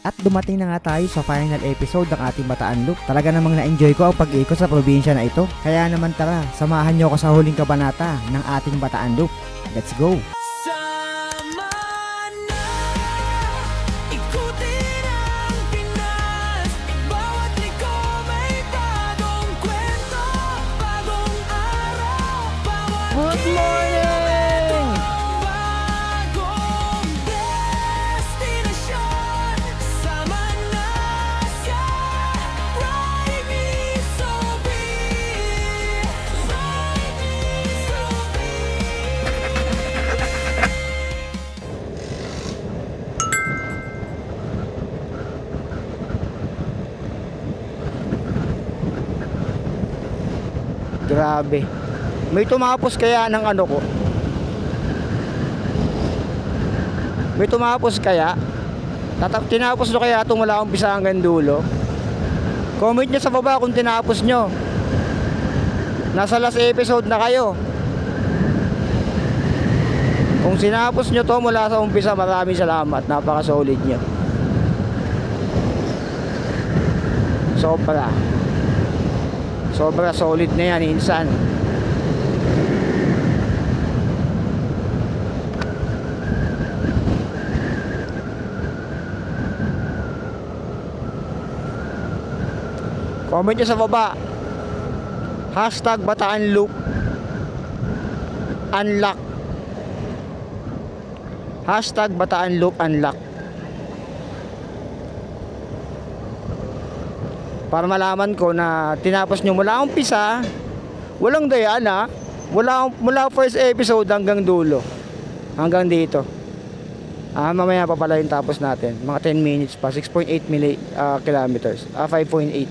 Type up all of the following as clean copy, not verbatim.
At dumating na nga tayo sa final episode ng ating Bataan Loop. Talaga namang na-enjoy ko ang pag-ikot sa probinsya na ito. Kaya naman tara, samahan nyo ako sa huling kabanata ng ating Bataan Loop. Let's go! Good morning! Grabe. May tumapos kaya ng ano ko? May tumapos kaya? Tinapos nyo kaya itong mula umpisa hanggang dulo? Comment nyo sa baba kung tinapos nyo. Nasa last episode na kayo. Kung sinapos nyo to mula sa umpisa, maraming salamat. Napaka-solid nyo. Sobra solid na yan, insan. Comment nyo sa baba. Hashtag Bataan Loop Unlock. Hashtag Bataan Loop Unlock. Para malaman ko na tinapos nyo mula umpisa. Walang dayaan ha. Mula first episode hanggang dulo. Hanggang dito. Mamaya pa pala yung tapos natin. Mga 10 minutes pa. 6.8 kilometers. 5.8.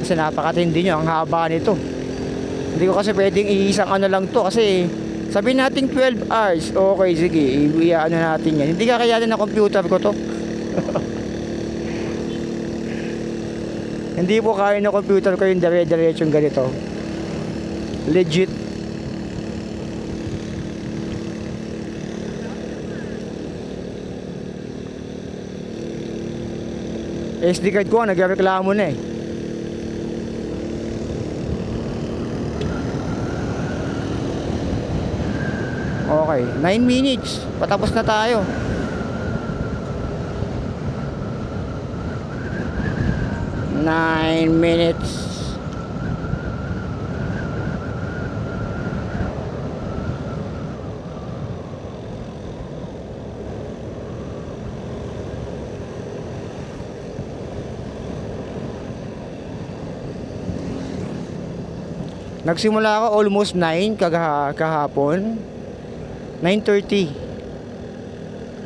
Kasi napakatindi nyo. Ang haba nito. Hindi ko kasi pwedeng iisang ano lang to. Kasi sabihin natin 12 hours. Okay, sige. Ano natin yan. Hindi kakayanin na computer ko to. Hindi po kaya na computer ko yung dire-diretsong ganito. Legit. SD card ko nagreklamo na eh. Okay, 9 minutes. Patapos na tayo. Nine minutes. Nagsimula ako almost 9 kahapon. 9:30.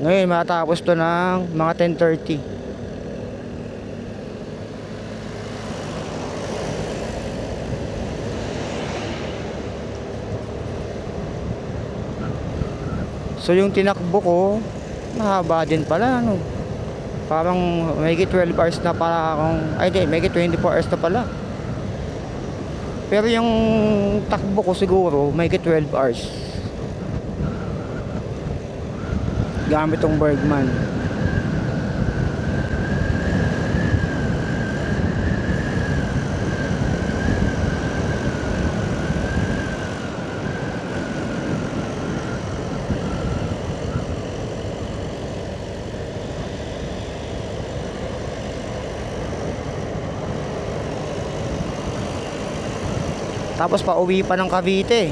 Ngayon matapos to ng mga 10:30. So yung tinakbo ko mahaba din pala ano. Parang may 12 hours na pala akong, ay di, may 24 hours na pala. Pero yung takbo ko siguro may 12 hours. Gamit tong Bergman. Tapos pauwi pa ng Cavite.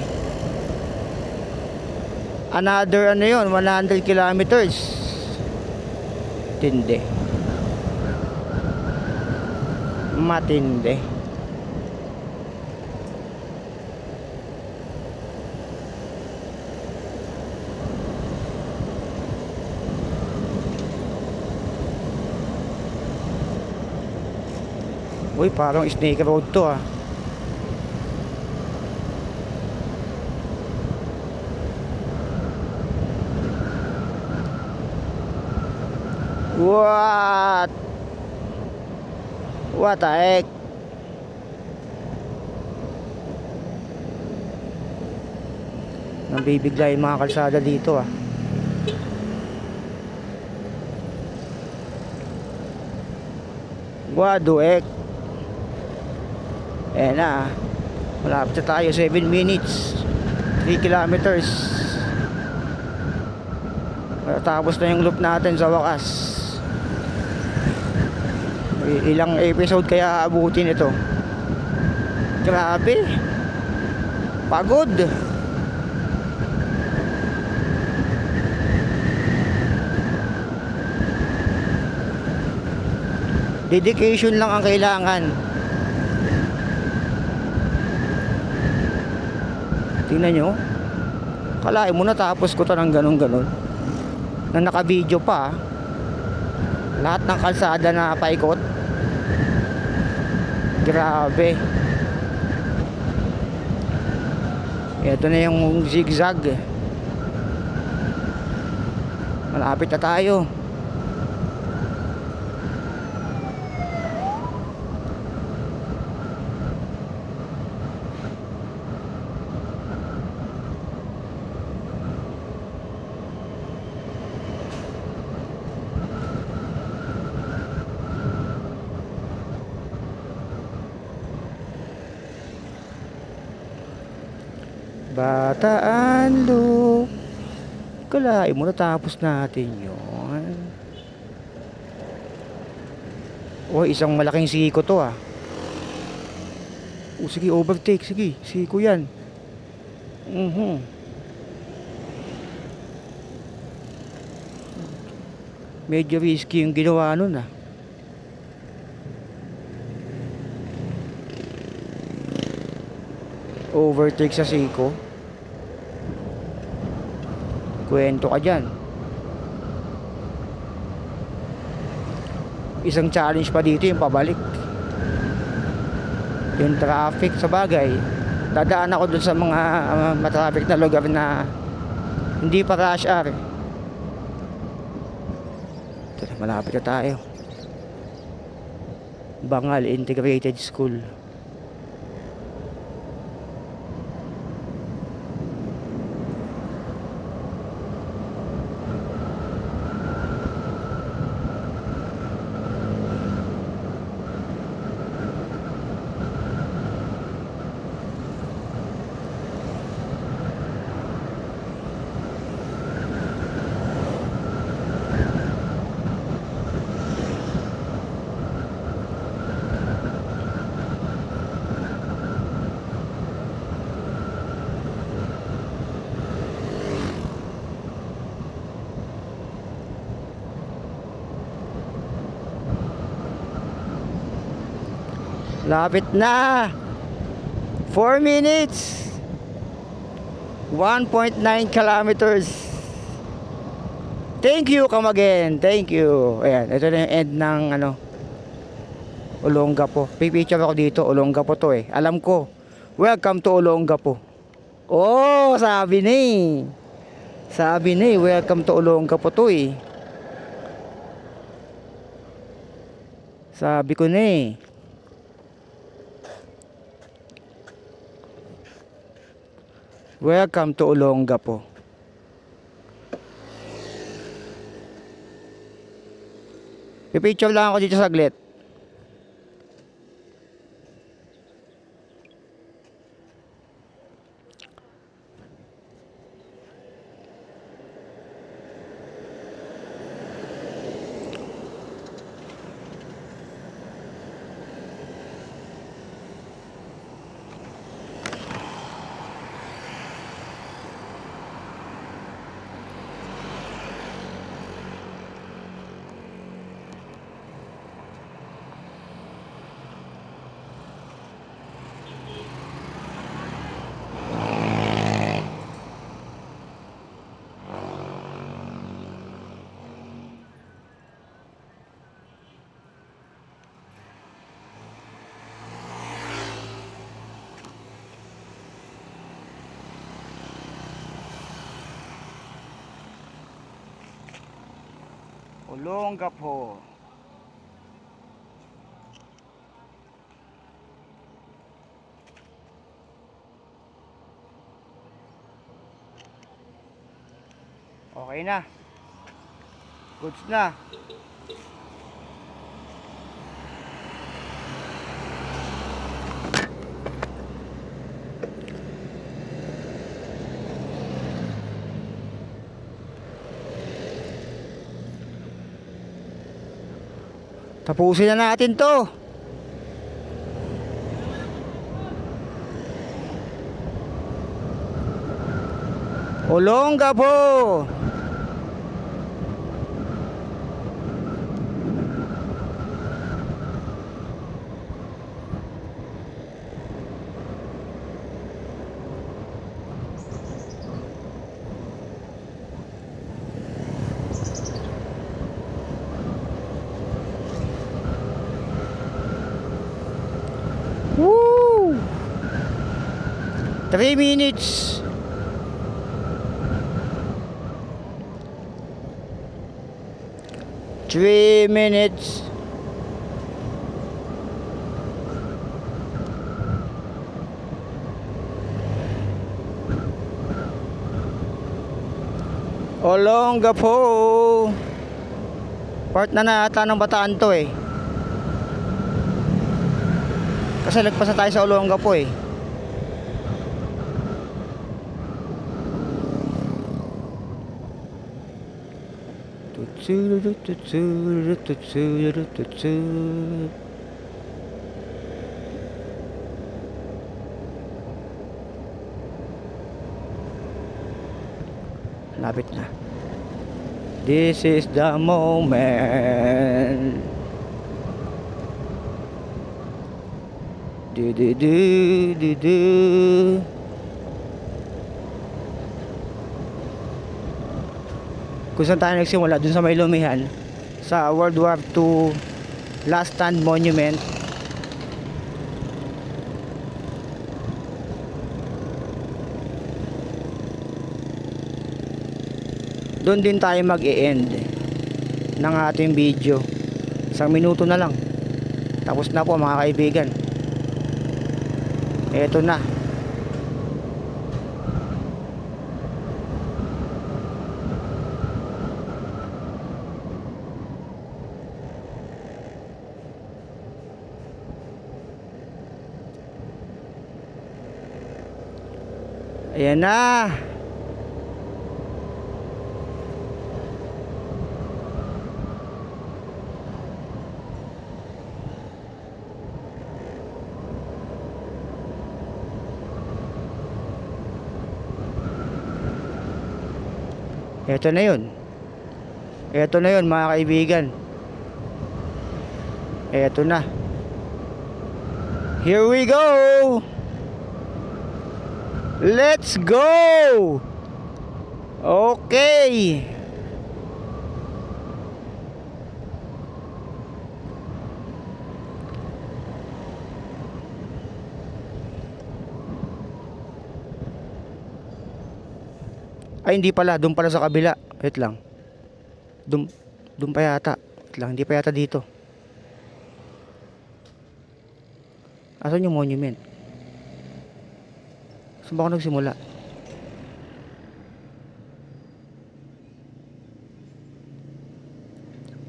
Another ano yun, 100 kilometers. Tindi. Matindi. Uy, parang snake road to ah. What? What the heck? Nabibigla yung mga kalsada dito ah. Guaduec. Ayan na ah. Malapit na tayo, 7 minutes, 3 kilometers. Tapos na yung loop natin sa wakas. Ilang episode kaya abutin ito. Grabe, pagod. Dedication lang ang kailangan. Tingnan nyo, kalahin mo natapos ko to ng ganon na naka-video pa. Lahat ng kalsada na paikot. Grabe. Ito na yung zigzag. Malapit na tayo. Bataan Loop. Kalahin mo natapos natin yun. O, isang malaking siko to ah. O sige, overtake. Sige, siko yan. Medyo risky yung ginawa nun ah. Overtake sa siko. Kwento ka dyan. Isang challenge pa dito yung pabalik. Yung traffic sa bagay. Dadaan ako dun sa mga matraffic na lugar na hindi pa rush hour. Ito na, malapit na tayo. Bangal Integrated School. Lapit na. 4 minutes. 1.9 kilometers. Thank you, come again. Thank you. Ayan, ito na yung end ng Olongapo. Pipicture ako dito. Olongapo to eh. Alam ko. Welcome to Olongapo. Oh, sabi ni. Sabi ni, welcome to Olongapo to eh. Sabi ko na eh. Welcome to Olongapo. Pipicture lang ako dito saglit. Olongapo. Okay na. Goods na. Tapusin na natin to. Olonga po. Woo! 3 minutes. Three minutes. Olonga po. Part na ata ng Bataan to eh. Kasi nagpasa tayo sa Olonga po eh. Lapit na. This is the moment. Do do do do do. Kung saan tayo nagsimula, dun sa may Lumihan, sa World War II Last Stand Monument. Doon din tayo mag-e-end ng ating video. 1 minuto na lang. Tapos na po mga kaibigan. Eto na. Ayan na. Ito na yun. Ito na yun mga kaibigan. Ito na. Here we go. Let's go. Okay. Ay hindi pala, doon pala sa kabila. Wait lang. Doon pa yata. Wait lang, hindi pa yata dito. Asan yung monument? Saan ba ako nagsimula?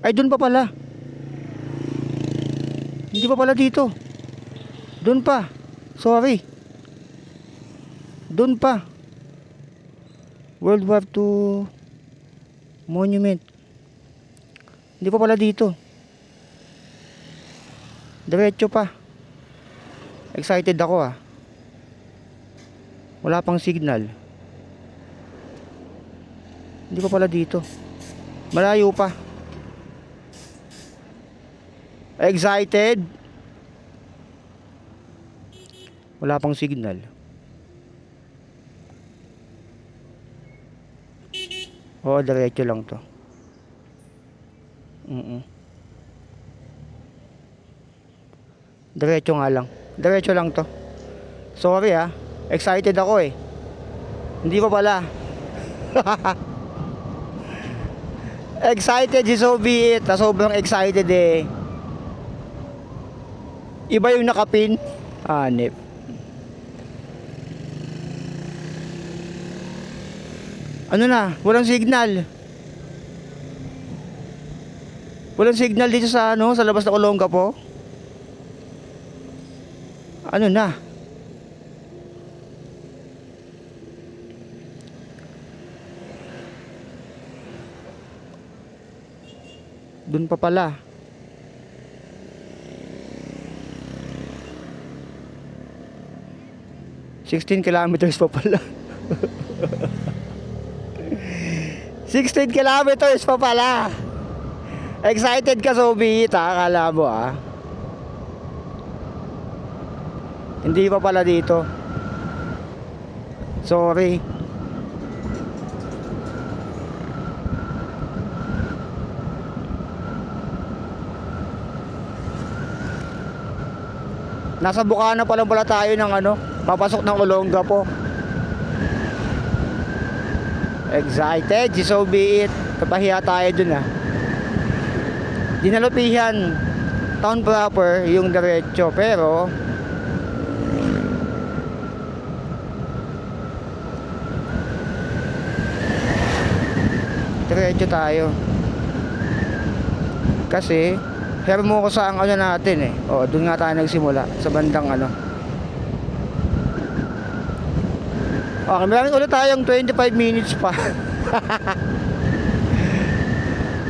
Ay doon pa pala. Hindi pa pala dito. Doon pa. Sorry. Doon pa. World War II Monument. Hindi pa pala dito. Diretso pa. Excited ako ah. Wala pang signal. Hindi pa pala dito. Malayo pa. Excited. Wala pang signal. Oo, diretso lang to. Diretso nga lang. Diretso lang to. Sorry ah. Excited ako eh. Hindi pa pala. Excited si so be it. Sobrang excited eh. Iba yung nakapin. Hanip. Ano na? Walang signal. Walang signal dito sa ano, sa labas ng Olongapo. Ano na? Doon pa pala. $16 kilometers pa pala. 16 kilometers pa pala. Excited ka, Sobi, akala mo Hindi pa pala dito. Sorry. Nasa Bukana pa lang pala tayo ng ano, papasok ng Olongapo. Excited, so be it. Kapahiya tayo dun Dinalupihan town proper yung diretso, pero diretso tayo. Kasi Hermo ko sa ang ano natin doon nga tayo nagsimula sa bandang ano. Okay, meron ulit tayong 25 minutes pa.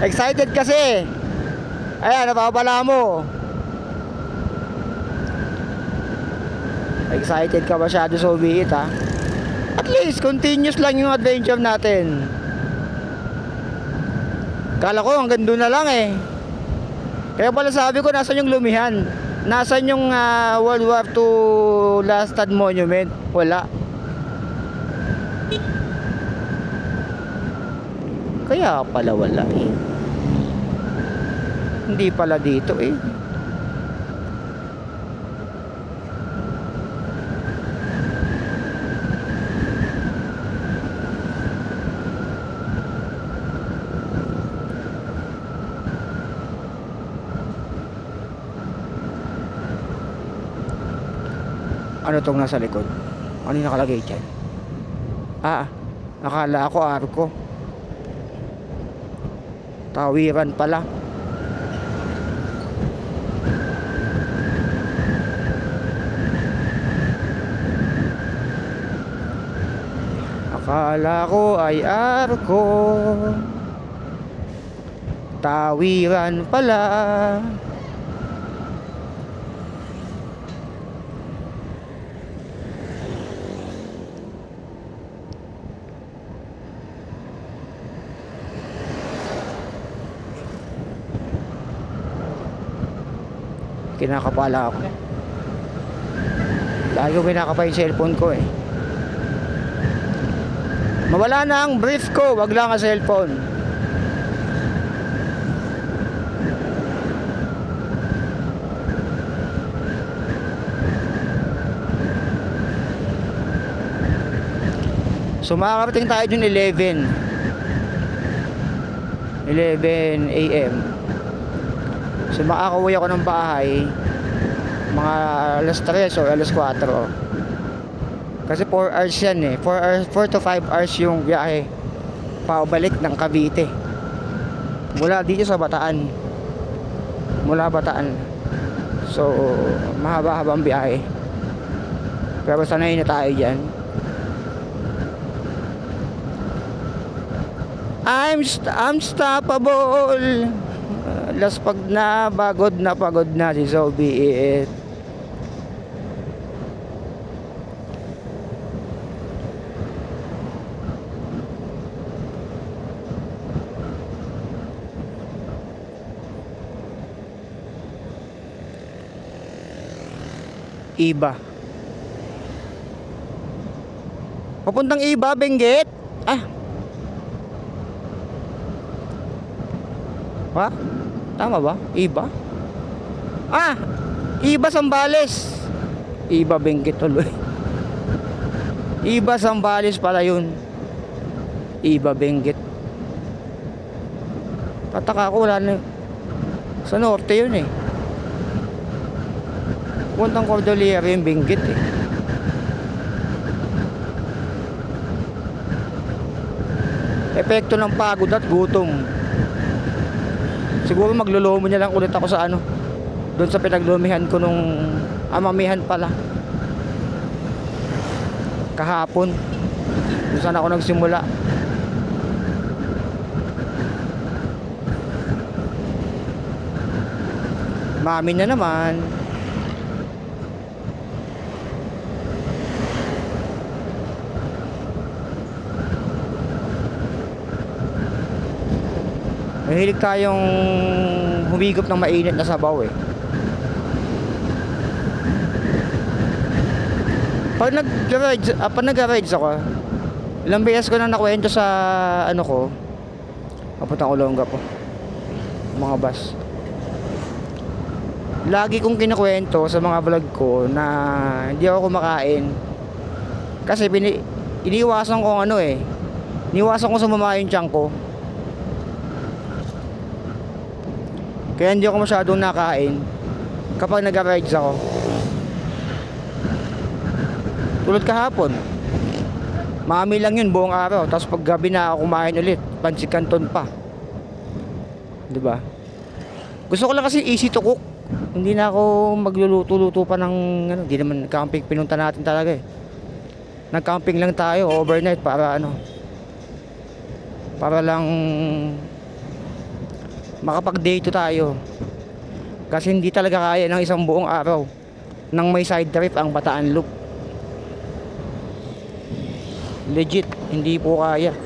Excited kasi. Ayan, napapala mo. Excited ka masyado, so be it At least, continuous lang yung adventure natin. Kala ko hanggang doon na lang Kaya pala sabi ko, nasan yung lumihan? Nasan yung World War II lasted monument? Wala. Kaya pala wala Hindi pala dito Ano tong nasa likod? Ano yung nakalagay dyan? Nakala ko arko. Tawiran pala. Akala ko ay arko. Tawiran pala. Kinakapala ako. Lagi ko kinakapa yung cellphone ko Mawala na ang brief ko, wag lang ang cellphone. So makakarating tayo dun 11 AM. So makakauwi ako ng bahay mga alas 3 o alas 4. Kasi 4 hours yan 4 to 5 hours yung biyahe pabalik ng Cavite. Mula dito sa Bataan. Mula Bataan. So mahaba-habang biyahe. Pero sanay na tayo dyan. I'm unstoppable. Last pag na pagod na si so be it. Iba. Papuntang Iba, Benguet. Tama ba? Iba? Iba Sambales. Iba Benguet tuloy. Iba Sambales pala yun. Iba Benguet. Tataka ko wala na. Sa norte yun Puntang Cordillera yung Benguet epekto ng pagod at gutom. Siguro maglulumo niya lang ulit ako sa ano, doon sa pinaglumihan ko nung mamihan pala kahapon, kung saan ako nagsimula. Mami na naman. Mahilig tayong humigop ng mainit na sabaw eh. Pag nag-rides ako, ilang beses ko na nakwento sa ano ko, papuntang Olongapo, mga bus. Lagi kong kinukwento sa mga vlog ko na hindi ako kumakain kasi iniwasan ko ano eh, iniwasan ko sumama yung tiyan ko. Kaya hindi ako masyadong nakain kapag nag-rides ako. Tulad kahapon, mami lang yun buong araw, tapos pag gabi na ako kumain ulit, pansit canton pa. 'Di ba? Gusto ko lang kasi easy to cook. Hindi na ako magluluto-luto pa ng ano, hindi naman camping pinunta natin talaga eh. Nag-camping lang tayo overnight para ano, para lang makapag-date tayo. Kasi hindi talaga kaya ng isang buong araw nang may side trip ang Bataan Loop. Legit, hindi po kaya.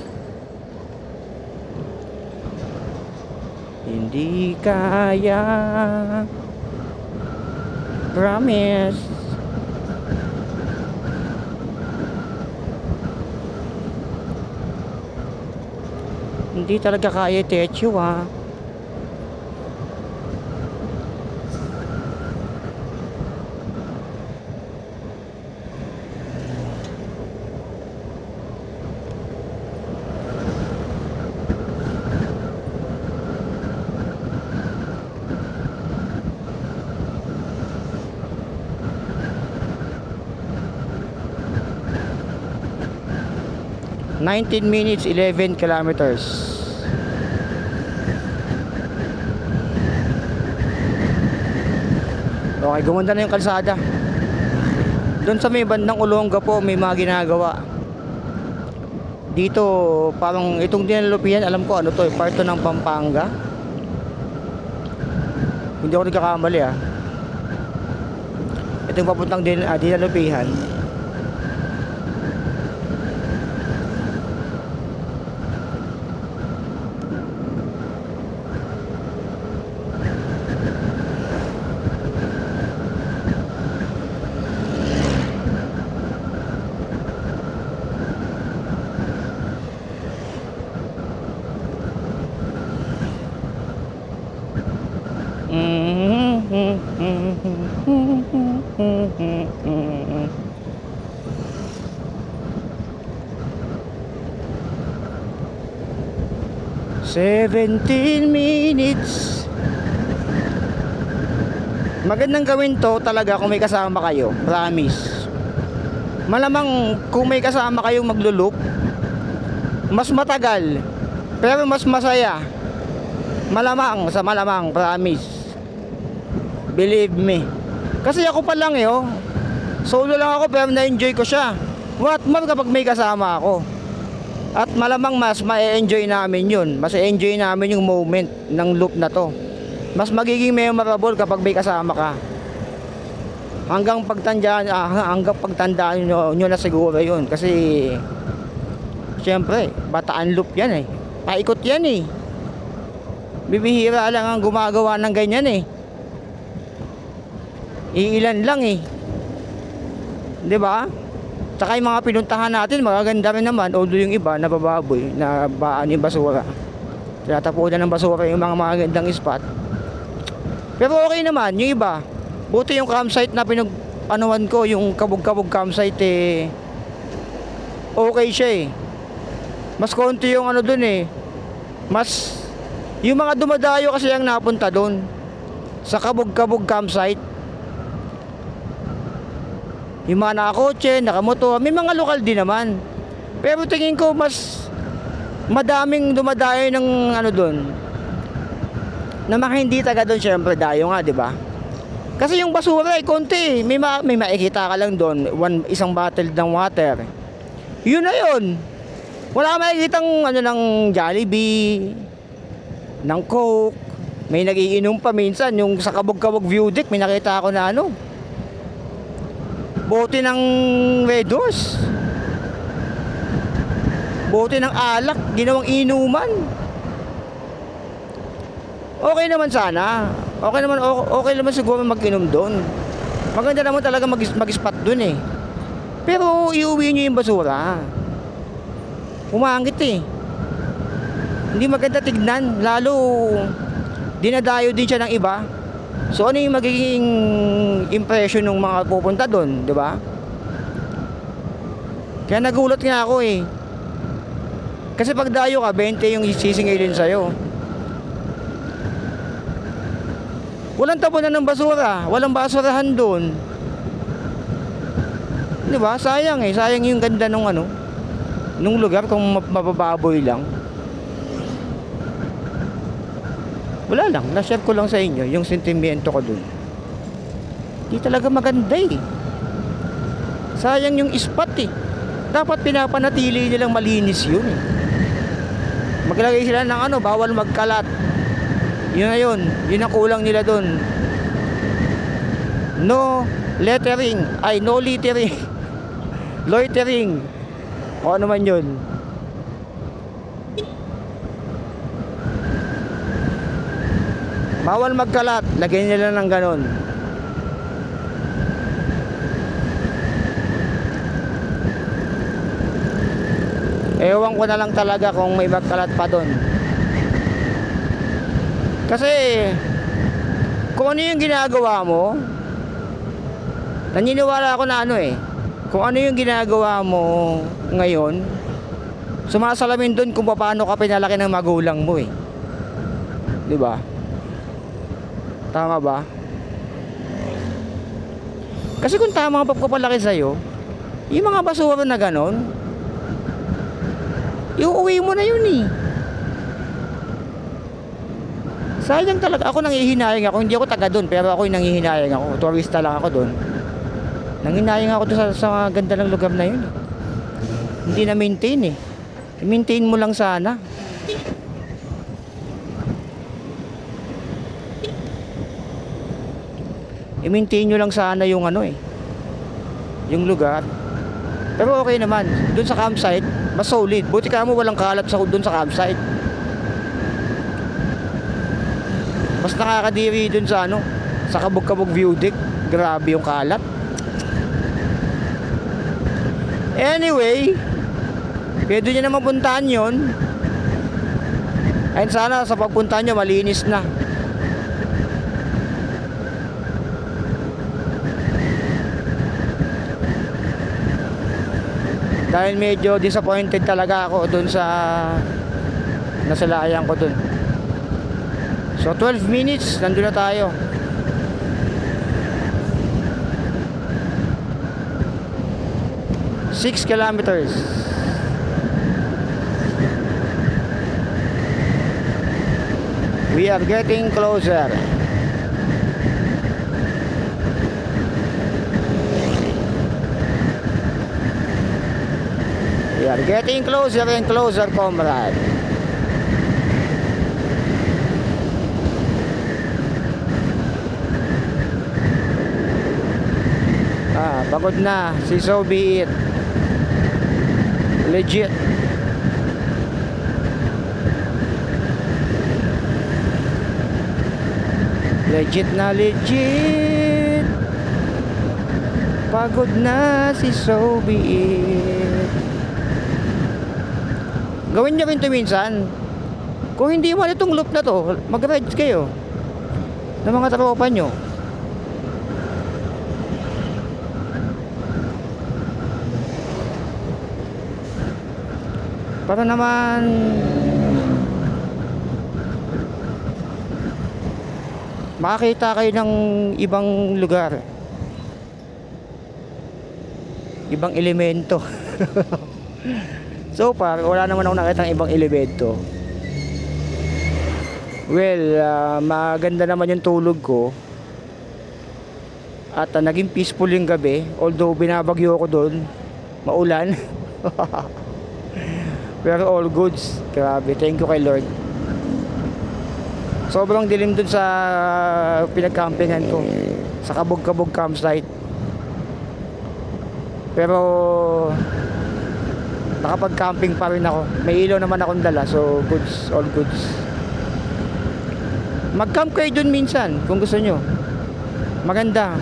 Hindi kaya. Promise. Hindi talaga kaya, Techo ah. ...19 minutes, 11 kilometers. Okay, gumanda na yung kalsada. Doon sa may bandang Olongapo may mga ginagawa. Dito parang itong dinalupihan, alam ko ano to, part to ng Pampanga. Hindi ako nagkakamali ah. Itong papuntang dinalupihan. "17 minutes." Magandang gawin to talaga kung may kasama kayo, promise. Malamang kung may kasama kayong maglulup, mas matagal pero mas masaya. Malamang sa malamang, promise. Believe me. Kasi ako pa lang eh, oh. Solo lang ako pero na-enjoy ko siya. What more kapag may kasama ako. At malamang mas ma-enjoy namin yun. Mas enjoy namin yung moment ng loop na to. Mas magiging memorable kapag may kasama ka. Hanggang pagtandaan nyo na siguro yun. Kasi siyempre, Bataan Loop yan eh. Paikot yan eh. Bibihira lang ang gumagawa ng ganyan eh. Iilan lang eh. 'Di ba? Tsaka yung mga pinuntahan natin, magaganda rin naman. Although yung iba, nabababoy, na baan yung basura. Tinatapunan ng basura yung mga magagandang spot. Pero okay naman, yung iba. Buti yung campsite na pinag-anuan ko, yung kabog-kabog campsite eh, okay siya eh. Mas konti yung ano dun eh. Mas, yung mga dumadayo kasi ang napunta dun. Sa kabog-kabog campsite. Yung mga nakakotse, nakamoto, may mga lokal din naman. Pero tingin ko mas madaming dumadayo ng ano doon. Na mga hindi taga doon, syempre dayo nga, di ba? Kasi yung basura ay konti, may makikita ka lang doon, isang bottle ng water. Yun na yun. Wala ka makikitang ano ng Jollibee, ng Coke. May nagiinom pa minsan, yung sa Kabog-Kabog View Deck, may nakita ako na ano, bote ng Red Horse, bote ng alak, ginawang inuman. Okay naman sana. Okay naman siguro mag-inom doon. Maganda naman talaga mag-spot doon eh. Pero iuwi nyo yung basura. Umangit eh. Hindi maganda tignan, lalo dinadayo din siya ng iba. So ano yung magiging impression ng mga pupunta doon, di ba? Kaya nagulat nga ako eh. Kasi pag dayo ka, 20 yung sisingilin sa'yo. Walang tapunan ng basura, walang basurahan doon. Di ba? Sayang eh, sayang yung ganda nung ano, nung lugar kung mabababoy lang. Wala lang, na-share ko lang sa inyo yung sentimiento ko dun. Di talaga maganda eh. Sayang yung spot eh. Dapat pinapanatili nilang malinis yun eh. Maglagay sila ng ano, bawal magkalat. Yun na yun, yun ang kulang nila dun. No littering, no littering. Loitering. O ano man yun. Bawal magkalat, lagyan nila ng ganon. Ewan ko na lang talaga kung may magkalat pa doon. Kasi kung ano yung ginagawa mo, naniniwala ako na ano eh, kung ano yung ginagawa mo ngayon, sumasalamin doon kung paano ka pinalaki ng magulang mo eh. 'Di ba? Tama ba? Kasi kung tama ang pagpapalaki sa'yo, yung mga basura na ganon, iuwi mo na yun eh. Sayang talaga. Ako nanghihinayang ako. Hindi ako taga doon, pero ako yung nanghihinayang ako. Turista lang ako doon. Nanghihinayang ako doon sa ganda ng lugar na yun. Hindi na maintain eh. I-maintain mo lang sana. I-maintain nyo lang sana yung ano eh, yung lugar. Pero okay naman, dun sa campsite mas solid. Buti ka mo walang kalat dun sa campsite. Mas nakakadiri dun sa ano, sa Kabog-Kabog View Deck. Grabe yung kalat. Anyway, pwede nyo na mapuntahan yun. Ayun, sana sa pagpuntahan nyo malinis na. Dahil medyo disappointed talaga ako dun sa nasalayan ko dun. So 12 minutes, nandun na tayo. Six kilometers. We are getting closer. We are getting closer and closer, comrade. Pagod na si So Be It. Legit. Legit na legit. Pagod na si So Be It. Gawin nyo rin ito minsan. Kung hindi mo itong loop na to, mag-rides kayo ng mga tropa nyo. Para naman makakita kayo ng ibang lugar, ibang elemento. So far, wala naman ako nakitang ibang elemento. Well, maganda naman yung tulog ko. At naging peaceful yung gabi. Although binabagyo ko doon, maulan. Pero all goods. Grabe, thank you kay Lord. Sobrang dilim dun sa pinagcampingan ko, sa Kabog-Kabog campsite. Pero nakapag-camping pa rin ako. May ilaw naman akong dala, so goods, all goods. Mag-camp kayo dun minsan kung gusto nyo. Maganda.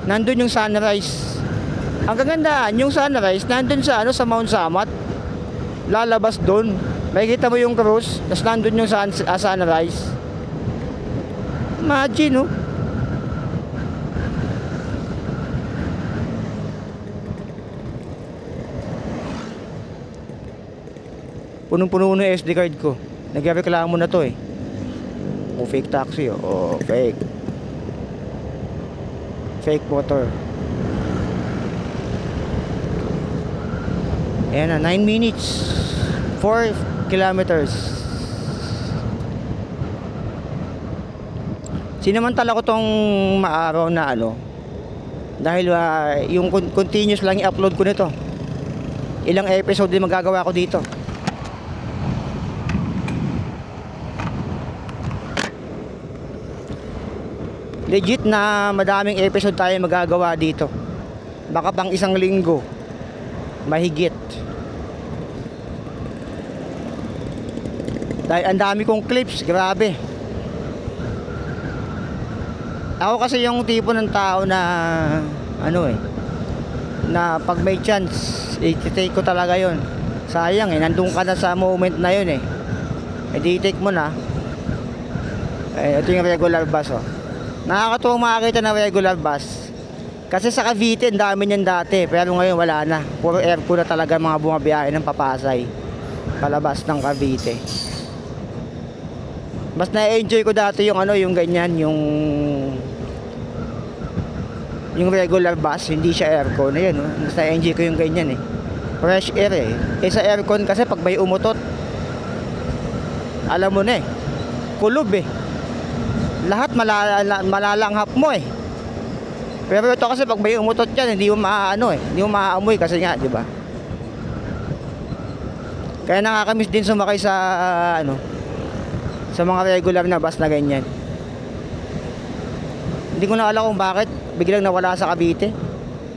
Nandun yung sunrise. Ang kagandaan, yung sunrise nandun sa sa Mount Samat. Lalabas dun. Makikita mo yung cruise, tapos nandun yung sunrise. Imagine, no? Punong-puno na yung SD card ko. Nagreklamo na to eh. O fake taxi, o fake. Fake motor. Ayan na, 9 minutes. 4 kilometers. Sinamantala ko tong maaraw na dahil yung continuous lang i-upload ko nito. Ilang episode din magagawa ko dito. Legit na madaming episode tayo magagawa dito. Baka pang 1 linggo mahigit. Dahil ang dami kong clips, grabe. Ako kasi yung tipo ng tao na na pag may chance, i-take ko talaga yon. Sayang nandun ka na sa moment na yun i-take mo na. Ito yung regular bus Nakakatuwang makakita ng regular bus. Kasi sa Cavite, ang dami niyan dati. Pero ngayon wala na. Puro aircon na talaga mga bumabiyahe ng papasay palabas ng Cavite. Mas na-enjoy ko dati yung yung ganyan, yung regular bus, hindi siya aircon. Ayan, mas na-enjoy ko yung ganyan fresh air sa aircon kasi pag may umutot, alam mo na kulob lahat malalanghap mo Pero ito kasi pag may umutot yan, hindi mo hindi mo maaamoy kasi nga, di ba? Kaya nakakamiss din sumakay sa sa mga regular na bus na ganyan. Hindi ko na alam kung bakit biglang nawala sa Cavite.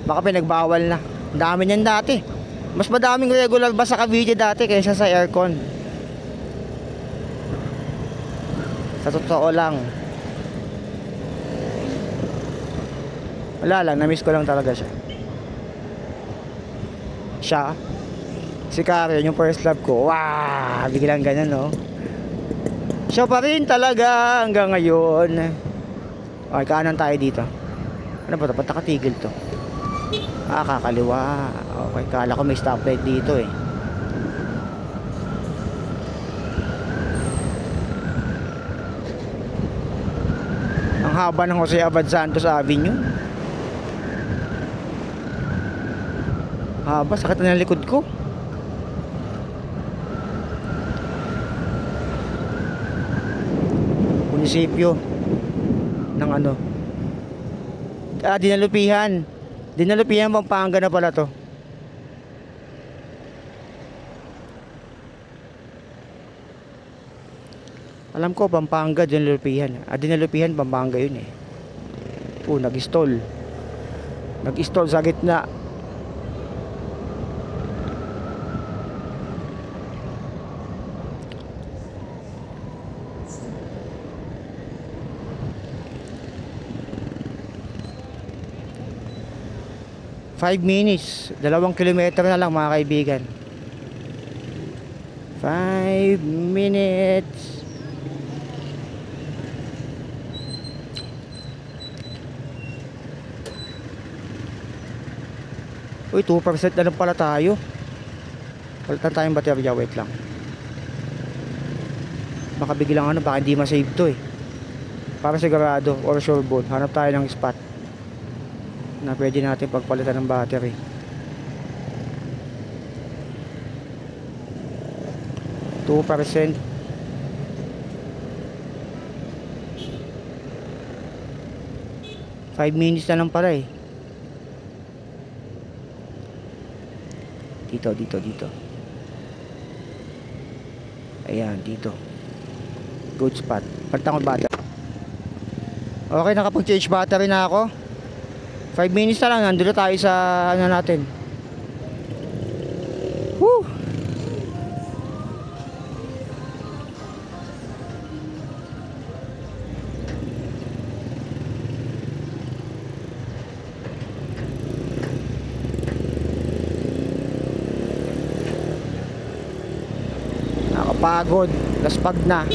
Baka pinagbawal na. Ang dami niyan dati. Mas madaming regular bus sa Cavite dati kaysa sa aircon. Sa totoo lang. Wala lang, na-miss ko lang talaga siya. Si Karen, yung first love ko. Wow, biglang ganyan siya pa rin talaga hanggang ngayon. Okay, kanan tayo dito. Ano ba ito? Ba't nakatigil to? Kakaliwa. Okay, kala ko may stoplight dito Ang haba ng Jose Abad Santos Avenue. Haba, sakit na ng likod ko. Munisipyo ng Dinalupihan Pampanga na pala to. Alam ko Pampanga, Dinalupihan Pampanga yun nag-stall sa gitna. Five minutes, 2 kilometer na lang mga kaibigan. 5 minutes. Uy, 2% na lang pala tayo. Palitan tayong baterya, wait lang. Baka biglang baka hindi ma-save to Para sigurado or sure boat, hanap tayo ng spot na pwede natin pagpalitan ng battery. 2%. Five minutes na lang pala eh. Dito. Ayan, dito. Good spot. Palitan ko battery. Okay, nakapag-change battery na ako. 5 minutes na lang, nandito tayo sa ano natin. Woo! Nakapagod. Laspag na.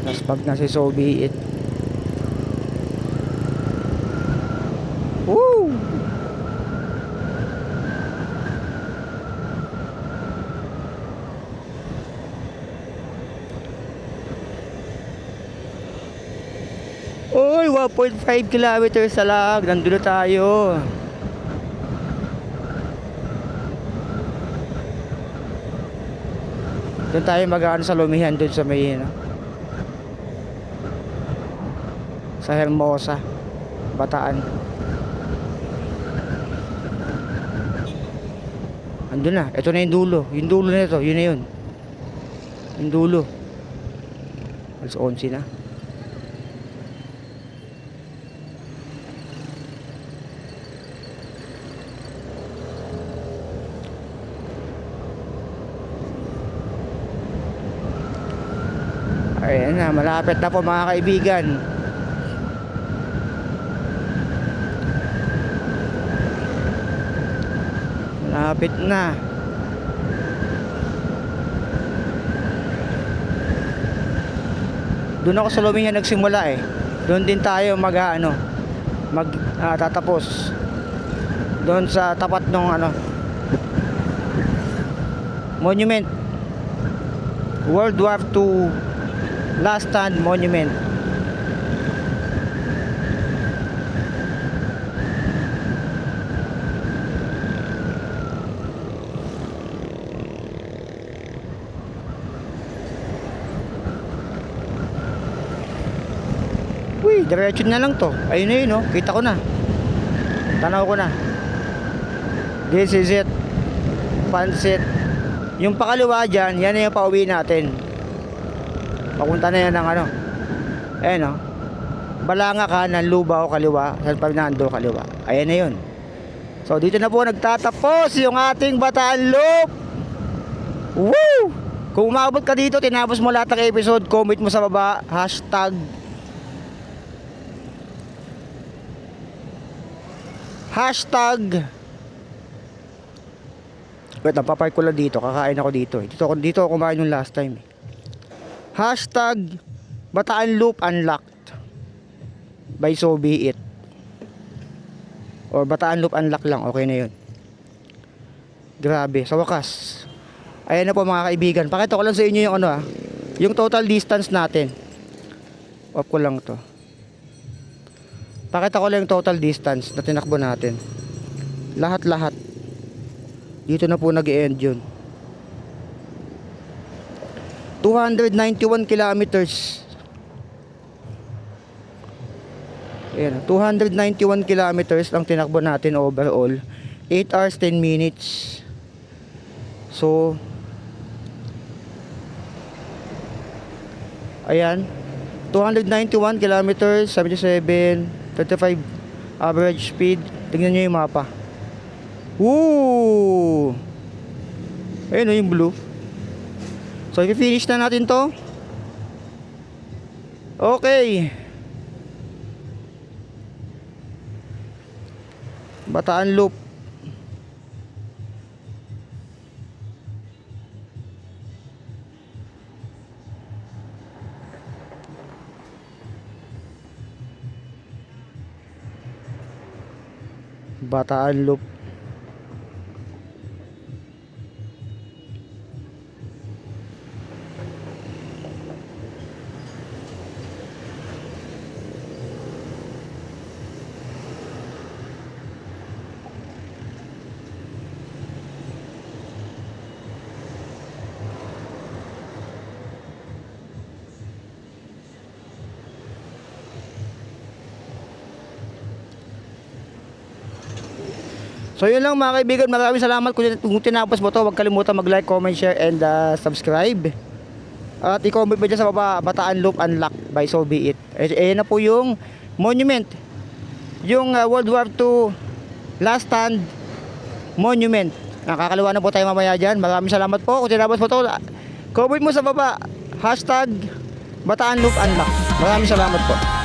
Laspag na si So Be It. Woo! Oy, 1.5 kilometers sa lag. Nandun na tayo. Doon tayo mag-ano sa Lumihan, doon sa may sa Hermosa, Bataan. Andun na, ito na yung dulo. Yung dulo na ito, yun na yun. Yung dulo. Alas 11 na. Ayan na, malapit na po mga kaibigan. Malapit na. Doon ako sa Lumihan nagsimula eh. Doon din tayo tatapos. Doon sa tapat ng Monument. World War II Last Stand Monument. Uy, diretso na lang to. Ayun na yun, oh. Kita ko na. Tanaw ko na. This is it. Pansit. Yung pakaliwa dyan, yan na yung pauwi natin. Papunta na yan ng ayan o. Balanga kanan, Lubao kaliwa, San Fernando kaliwa. Ayan na yun. So dito na po nagtatapos yung ating Bataan Loop. Woo! Kung umabot ka dito, tinapos mo lahat ng episode, comment mo sa baba, hashtag wait, napapark ko lang dito, kakain ako dito eh. Dito ako kumain yung last time eh. Hashtag Bataan Loop Unlocked by So Be It, or Bataan Loop Unlocked lang, okay na yun. Grabe, sa wakas ayan na po mga kaibigan. Pakita ko lang sa inyo yung yung total distance natin. Off ko lang to. Pakita ko lang yung total distance na tinakbo natin. Lahat dito na po nag-e-end yun. 291 kilometers. Ayan, 291 kilometers ang tinakbo natin overall. 8 hours 10 minutes. So ayan, 291 kilometers, 77, 35 average speed. Tingnan nyo yung mapa. Woo! Ayun o yung blue. So i-finish na natin to. Okay. Bataan Loop. Bataan Loop. So yun lang mga kaibigan, maraming salamat kung tinapos mo to. Huwag kalimutan mag-like, comment, share, and subscribe. At i-comment mo dyan sa baba, Bataan Loop Unlock by So Be It. Ayan na po yung monument. Yung World War II Last Stand Monument. Nakakaliwa na po tayo mamaya dyan. Maraming salamat po. Kung tinapos mo to, comment mo sa baba, hashtag Bataan Loop Unlock. Maraming salamat po.